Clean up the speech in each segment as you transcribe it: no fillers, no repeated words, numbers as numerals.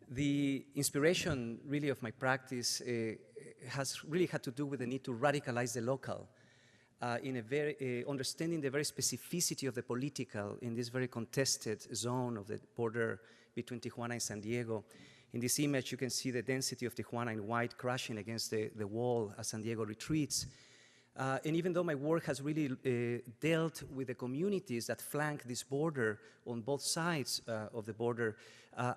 The inspiration really of my practice has really had to do with the need to radicalize the local in a very, understanding the very specificity of the political in this very contested zone of the border between Tijuana and San Diego. In this image, you can see the density of Tijuana in white crashing against the wall as San Diego retreats. And even though my work has really dealt with the communities that flank this border on both sides of the border,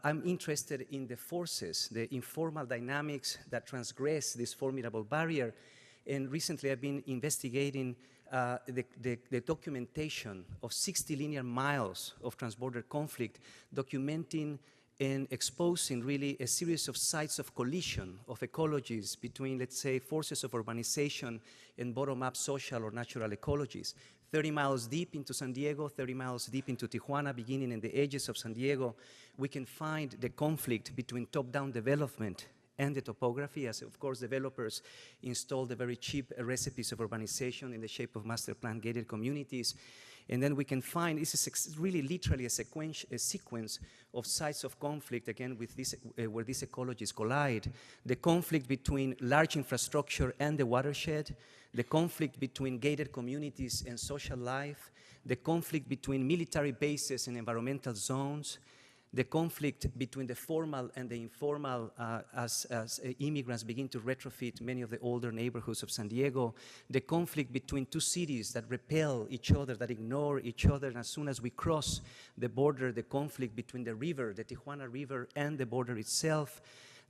I'm interested in the forces, the informal dynamics that transgress this formidable barrier. And recently I've been investigating the documentation of 60 linear miles of transborder conflict, documenting and exposing really a series of sites of collision of ecologies between, let's say, forces of urbanization and bottom-up social or natural ecologies. 30 miles deep into San Diego, 30 miles deep into Tijuana, beginning in the edges of San Diego, we can find the conflict between top-down development and the topography, as of course developers install the very cheap recipes of urbanization in the shape of master plan gated communities. And then we can find, this is really literally a sequence of sites of conflict, again, with this, where these ecologies collide. The conflict between large infrastructure and the watershed, the conflict between gated communities and social life, the conflict between military bases and environmental zones, the conflict between the formal and the informal as immigrants begin to retrofit many of the older neighborhoods of San Diego, the conflict between two cities that repel each other, that ignore each other, and as soon as we cross the border, the conflict between the river, the Tijuana River, and the border itself,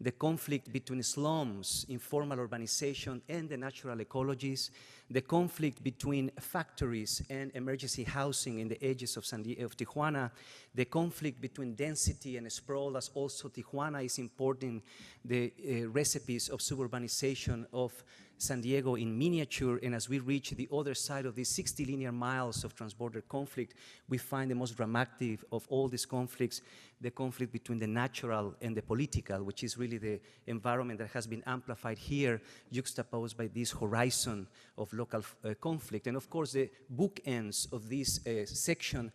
the conflict between slums, informal urbanization, and the natural ecologies, the conflict between factories and emergency housing in the edges of Tijuana, the conflict between density and sprawl, as also Tijuana is importing the recipes of suburbanization of San Diego in miniature, and as we reach the other side of these 60 linear miles of transborder conflict, we find the most dramatic of all these conflicts, the conflict between the natural and the political, which is really the environment that has been amplified here, juxtaposed by this horizon of local conflict. And of course, the bookends of this section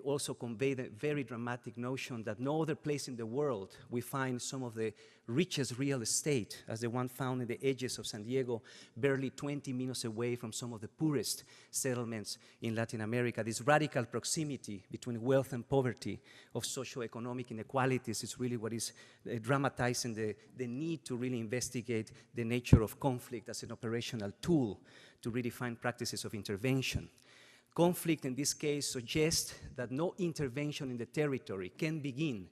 also convey the very dramatic notion that no other place in the world we find some of the richest real estate as the one found in the edges of San Diego, barely 20 minutes away from some of the poorest settlements in Latin America. This radical proximity between wealth and poverty, of socioeconomic inequalities, is really what is dramatizing the need to really investigate the nature of conflict as an operational tool to redefine practices of intervention. Conflict in this case suggests that no intervention in the territory can begin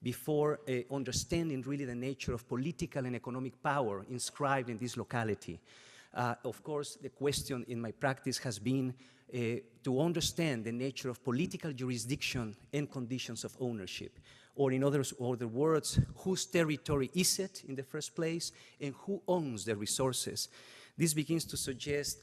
before understanding really the nature of political and economic power inscribed in this locality. Of course, the question in my practice has been to understand the nature of political jurisdiction and conditions of ownership. Or in other words, whose territory is it in the first place, and who owns the resources? This begins to suggest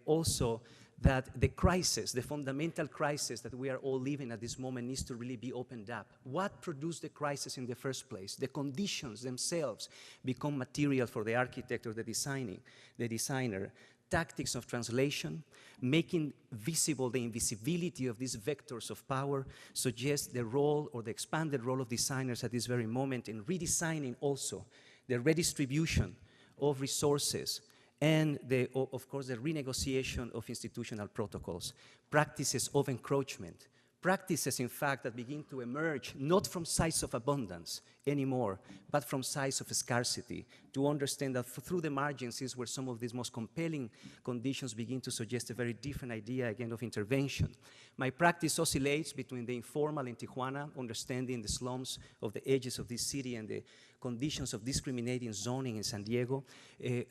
also that the crisis, the fundamental crisis that we are all living at this moment, needs to really be opened up. What produced the crisis in the first place? The conditions themselves become material for the architect or the designer. Tactics of translation, making visible the invisibility of these vectors of power, suggests the role or the expanded role of designers at this very moment in redesigning also the redistribution of resources, and of course, the renegotiation of institutional protocols, practices of encroachment, practices, in fact, that begin to emerge not from sites of abundance anymore, but from sites of scarcity, to understand that through the margins is where some of these most compelling conditions begin to suggest a very different idea, again, of intervention. My practice oscillates between the informal in Tijuana, understanding the slums of the edges of this city and the conditions of discriminating zoning in San Diego,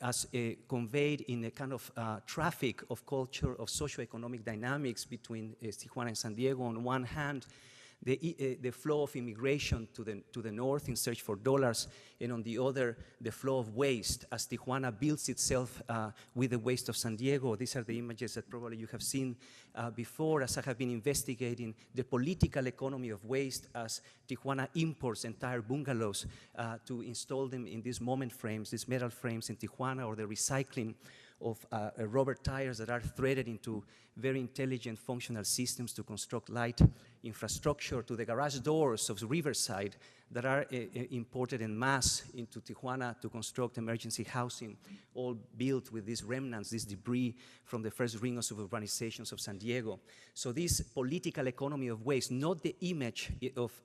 as conveyed in a kind of traffic of culture, of socioeconomic dynamics between Tijuana and San Diego. On one hand, the flow of immigration to the north in search for dollars, and on the other, the flow of waste as Tijuana builds itself with the waste of San Diego. These are the images that probably you have seen before, as I have been investigating the political economy of waste as Tijuana imports entire bungalows to install them in these moment frames, these metal frames in Tijuana, or the recycling of rubber tires that are threaded into very intelligent functional systems to construct light infrastructure, to the garage doors of Riverside that are imported en masse into Tijuana to construct emergency housing, all built with these remnants, this debris from the first ring of urbanizations of San Diego. So this political economy of waste, not the image of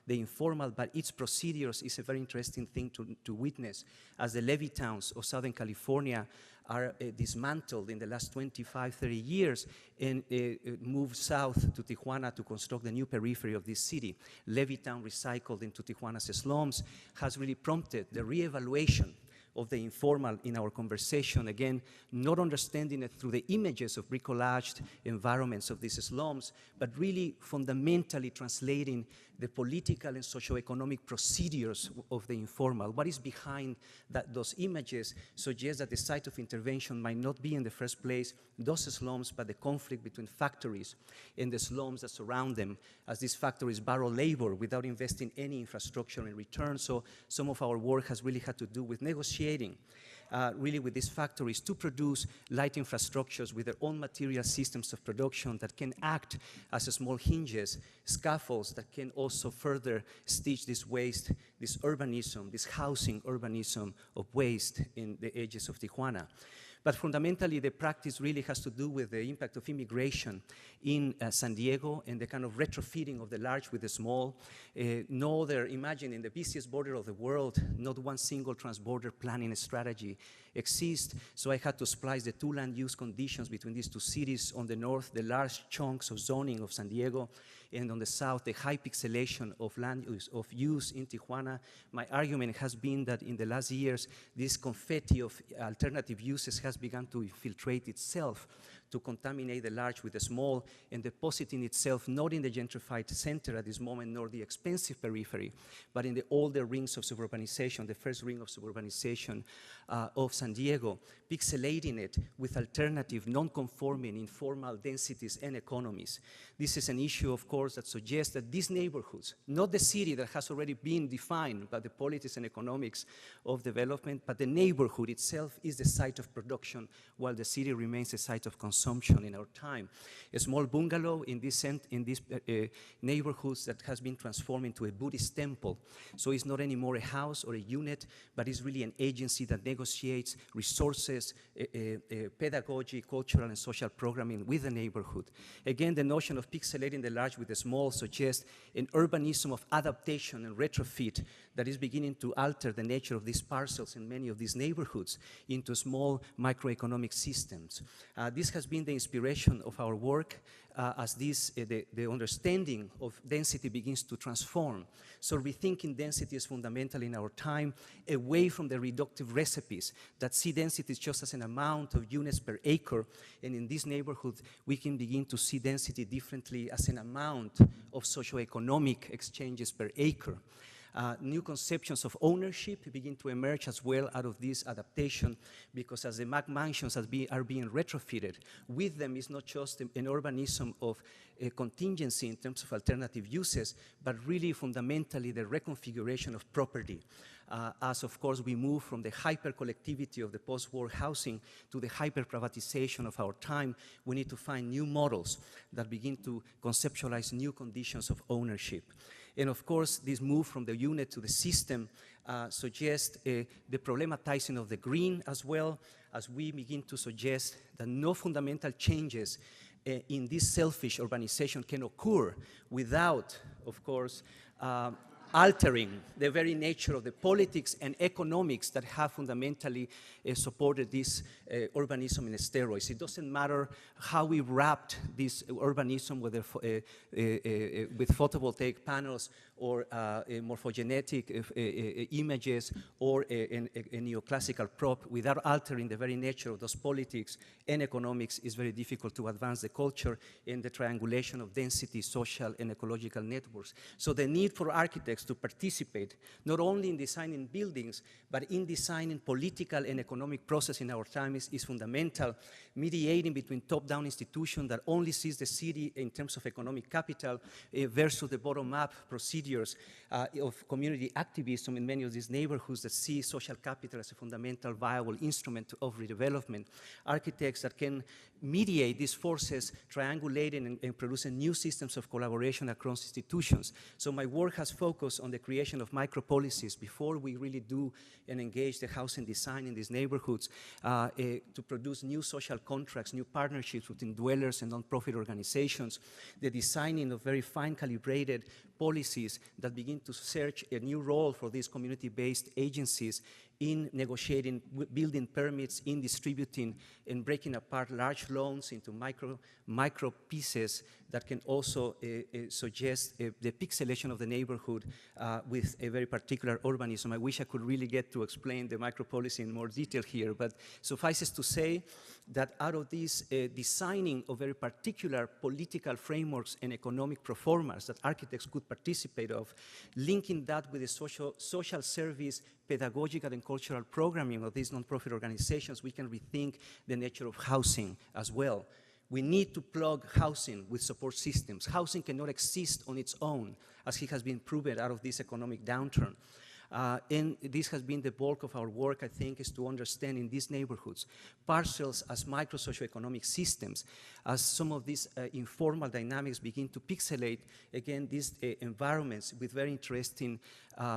the informal, but its procedures, is a very interesting thing to witness, as the levee towns of Southern California are dismantled in the last 25, 30 years and moved south to Tijuana to construct the new periphery of this city. Levittown recycled into Tijuana's slums has really prompted the reevaluation of the informal in our conversation, again, not understanding it through the images of bricolaged environments of these slums, but really fundamentally translating the political and socioeconomic procedures of the informal. What is behind those images suggests that the site of intervention might not be in the first place those slums, but the conflict between factories and the slums that surround them, as these factories borrow labor without investing any infrastructure in return. So some of our work has really had to do with negotiating really with these factories to produce light infrastructures with their own material systems of production that can act as small hinges, scaffolds that can also further stitch this waste, this urbanism, this housing urbanism of waste in the edges of Tijuana. But fundamentally, the practice really has to do with the impact of immigration in San Diego and the kind of retrofitting of the large with the small. No other, imagine in the busiest border of the world, not one single transborder planning strategy exists. So I had to splice the two land use conditions between these two cities. On the north, the large chunks of zoning of San Diego, and on the south, the high pixelation of land use in Tijuana. My argument has been that in the last years, this confetti of alternative uses has begun to infiltrate itself to contaminate the large with the small and depositing itself not in the gentrified center at this moment, nor the expensive periphery, but in the older rings of suburbanization, the first ring of suburbanization of San Diego, pixelating it with alternative, non-conforming, informal densities and economies. This is an issue, of course, that suggests that these neighborhoods, not the city that has already been defined by the politics and economics of development, but the neighborhood itself is the site of production, while the city remains a site of consumption in our time. A small bungalow in these neighborhoods that has been transformed into a Buddhist temple. So it's not anymore a house or a unit, but it's really an agency that negotiates resources, pedagogy, cultural and social programming with the neighborhood. Again, the notion of pixelating the large with the small suggests an urbanism of adaptation and retrofit that is beginning to alter the nature of these parcels in many of these neighborhoods into small microeconomic systems. This has been the inspiration of our work as the understanding of density begins to transform. So rethinking density is fundamental in our time, away from the reductive recipes that see density just as an amount of units per acre. And in this neighborhood, we can begin to see density differently as an amount of socioeconomic exchanges per acre. New conceptions of ownership begin to emerge as well out of this adaptation, because as the Mac mansions are being retrofitted, with them is not just an urbanism of contingency in terms of alternative uses, but really fundamentally the reconfiguration of property. As of course we move from the hyper-collectivity of the post-war housing to the hyper-privatization of our time, we need to find new models that begin to conceptualize new conditions of ownership. And of course, this move from the unit to the system suggests the problematizing of the green, as well as we begin to suggest that no fundamental changes in this selfish urbanization can occur without, of course, altering the very nature of the politics and economics that have fundamentally supported this urbanism in steroids. It doesn't matter how we wrapped this urbanism with photovoltaic panels or morphogenetic images or a neoclassical prop, without altering the very nature of those politics and economics, is very difficult to advance the culture and the triangulation of density, social and ecological networks. So the need for architects architects to participate, not only in designing buildings, but in designing political and economic process in our time is fundamental. Mediating between top-down institutions that only sees the city in terms of economic capital versus the bottom-up procedures of community activism in many of these neighborhoods that see social capital as a fundamental viable instrument of redevelopment. Architects that can mediate these forces, triangulating and producing new systems of collaboration across institutions. So my work has focused on the creation of micro-policies before we really do and engage the housing design in these neighborhoods to produce new social contracts, new partnerships between dwellers and nonprofit organizations, the designing of very fine calibrated policies that begin to search a new role for these community-based agencies in negotiating building permits, in distributing and breaking apart large loans into micro pieces that can also suggest the pixelation of the neighborhood with a very particular urbanism. I wish I could really get to explain the micro policy in more detail here, but suffices to say that out of this designing of very particular political frameworks and economic performance that architects could participate of, linking that with the social service, pedagogical and cultural programming of these nonprofit organizations, we can rethink the nature of housing as well. We need to plug housing with support systems. Housing cannot exist on its own, as it has been proven out of this economic downturn. And this has been the bulk of our work, I think, is to understand in these neighborhoods parcels as micro socioeconomic systems, as some of these informal dynamics begin to pixelate, again, these environments with very interesting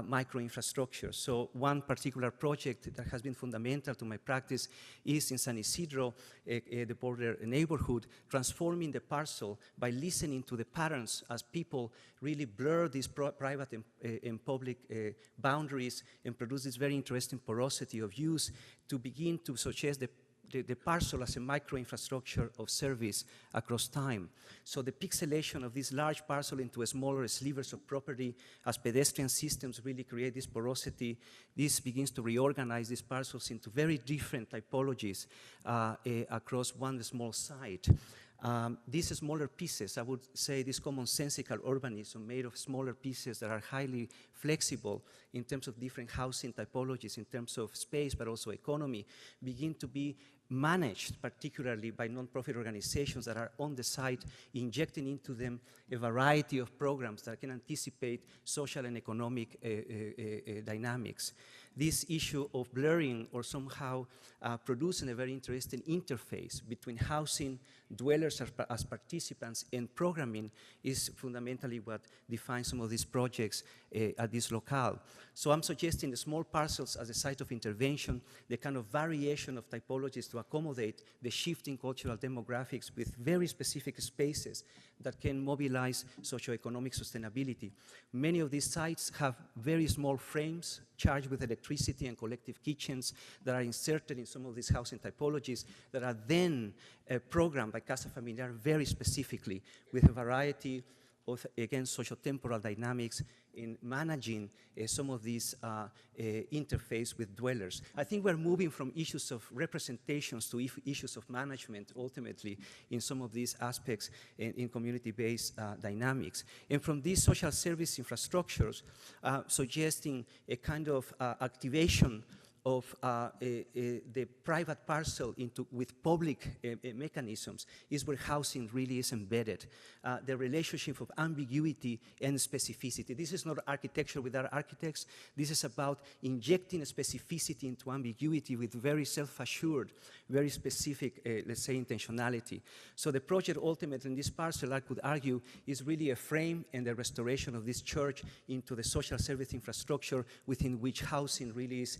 micro infrastructure. So one particular project that has been fundamental to my practice is in San Isidro, the border neighborhood, transforming the parcel by listening to the patterns as people really blur these private and public boundaries and produce this very interesting porosity of use to begin to suggest the parcel as a micro-infrastructure of service across time. So the pixelation of this large parcel into smaller slivers of property as pedestrian systems really create this porosity. This begins to reorganize these parcels into very different typologies across one small site. These smaller pieces, I would say this commonsensical urbanism made of smaller pieces that are highly flexible in terms of different housing typologies, in terms of space, but also economy, begin to be managed particularly by nonprofit organizations that are on the site, injecting into them a variety of programs that can anticipate social and economic dynamics. This issue of blurring or somehow producing a very interesting interface between housing, dwellers as participants, and programming is fundamentally what defines some of these projects at this locale. So I'm suggesting the small parcels as a site of intervention, the kind of variation of typologies to accommodate the shifting cultural demographics with very specific spaces that can mobilize socioeconomic sustainability. Many of these sites have very small frames charged with electricity and collective kitchens that are inserted in some of these housing typologies that are then programmed by Casa Familiar very specifically with a variety of, again, socio-temporal dynamics in managing some of these interface with dwellers. I think we're moving from issues of representations to issues of management, ultimately, in some of these aspects in community-based dynamics. And from these social service infrastructures, suggesting a kind of activation of the private parcel with public mechanisms is where housing really is embedded. The relationship of ambiguity and specificity. This is not architecture without architects. This is about injecting a specificity into ambiguity with very self-assured, very specific, let's say, intentionality. So the project ultimately in this parcel, I could argue, is really a frame and the restoration of this church into the social service infrastructure within which housing really is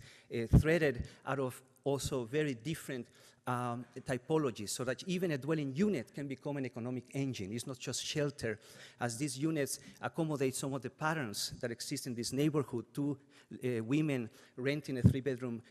threaded out of also very different typologies, so that even a dwelling unit can become an economic engine. It's not just shelter, as these units accommodate some of the patterns that exist in this neighborhood. Two women renting a 3-bedroom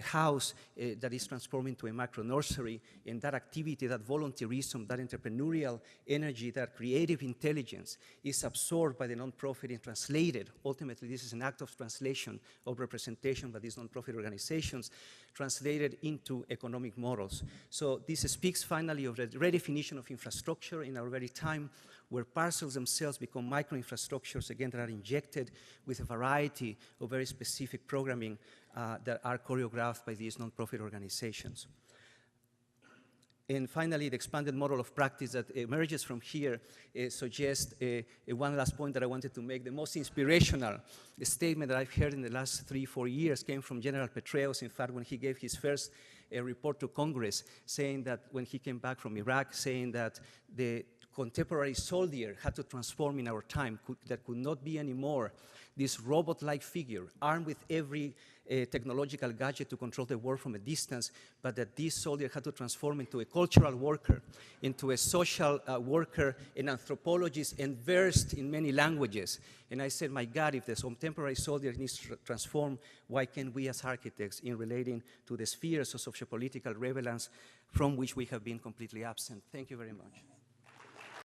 house that is transformed into a macro nursery, and that activity, that volunteerism, that entrepreneurial energy, that creative intelligence is absorbed by the nonprofit and translated. Ultimately, this is an act of translation, of representation by these nonprofit organizations, translated into economic models. So this speaks finally of the redefinition of infrastructure in our very time, where parcels themselves become micro-infrastructures, again, that are injected with a variety of very specific programming that are choreographed by these non-profit organizations. And finally, the expanded model of practice that emerges from here suggests one last point that I wanted to make. The most inspirational statement that I've heard in the last 3-4 years came from General Petraeus, in fact, when he gave his first report to Congress, saying that when he came back from Iraq, saying that the contemporary soldier had to transform in our time, that could not be anymore this robot-like figure armed with every technological gadget to control the world from a distance, but that this soldier had to transform into a cultural worker, into a social worker, an anthropologist, and versed in many languages. And I said, my God, if the contemporary soldier needs to transform, why can't we as architects in relating to the spheres of sociopolitical relevance from which we have been completely absent? Thank you very much.